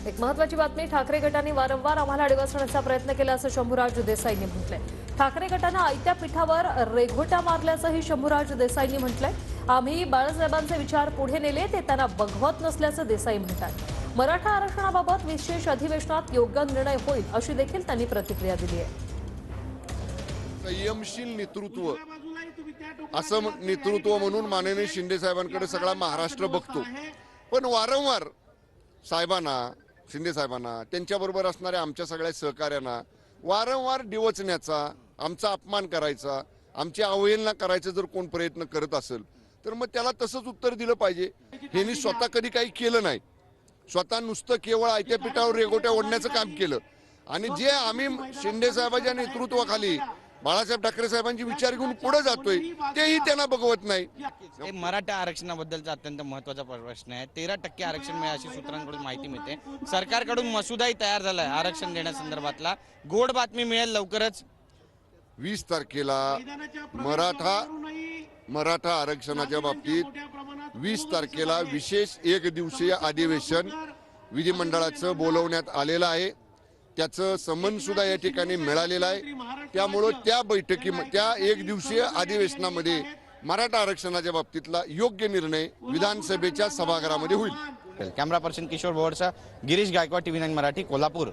एक महत्त्वाची बातमी, ठाकरे गटाने वारंवार आम्हाला डिवचण्याचा प्रयत्न केला असं शंभूराज देसाईंनी म्हटलंय। ठाकरे गटानं आयत्या पीठावर रेघोट्या मारल्याचंही शंभूराज देसाईंनी म्हटलंय। आम्ही बाळासाहेबांचे विचार पुढे नेले, ते त्यांना बघवत नसल्याचं देसाई म्हणतात। मराठा आरक्षणाबाबत विशेष अधिवेशनात योग्य निर्णय होईल अशी देखील त्यांनी प्रतिक्रिया दिली आहे। संयमशील नेतृत्व असं नेतृत्व म्हणून माननीय शिंदे साहेबांकडे सगळा महाराष्ट्र बघतो, पण वारंवार साहेबांना, शिंदे साहेबांना, त्यांच्याबरोबर असणाऱ्या आमच्या सगळ्या सहकार्यांना वारंवार डिवचण्याचा, आमचा अपमान करायचा, आमची अवहेलना करायचा जर कोण प्रयत्न करत असेल तर मग त्याला तसंच उत्तर दिलं पाहिजे। ह्यांनी स्वतः कधी काही केलं नाही, स्वतः नुसतं केवळ आयत्या पिठावर रेघोट्या ओढण्याचं काम केलं। आणि जे आम्ही शिंदे साहेबांच्या नेतृत्वाखाली बाळासाहेब ठाकरे साहेबांचे विचार घेऊन पुढे जातोय, तेही त्यांना बघवत नाही। मराठा आरक्षणाबद्दलचा अत्यंत महत्त्वाचा प्रश्न आहे। 13% आरक्षण मिळेल अशी सूत्रांकडून माहिती मिळते। सरकारकडून मसुदाही तयार झालाय आरक्षण देण्यासंदर्भातला। गोड बातमी मिळेल लवकरच। 20 तारखेला मराठा आरक्षणाच्या बाबतीत 20 तारखेला विशेष एक दिवसीय अधिवेशन विधिमंडळाचं बोलवण्यात आलेलं आहे। त्याचं समन सुद्धा या ठिकाणी मिळालेलं आहे। त्यामुळे त्या त्या एक दिवसीय अधिवेशनामध्ये मराठा आरक्षणाच्या बाबतीतला योग्य निर्णय विधानसभेच्या सभागृहामध्ये होईल। Camera person Kishore Borcha, Girish Gaikwad, TV9 Marathi, Kolhapur.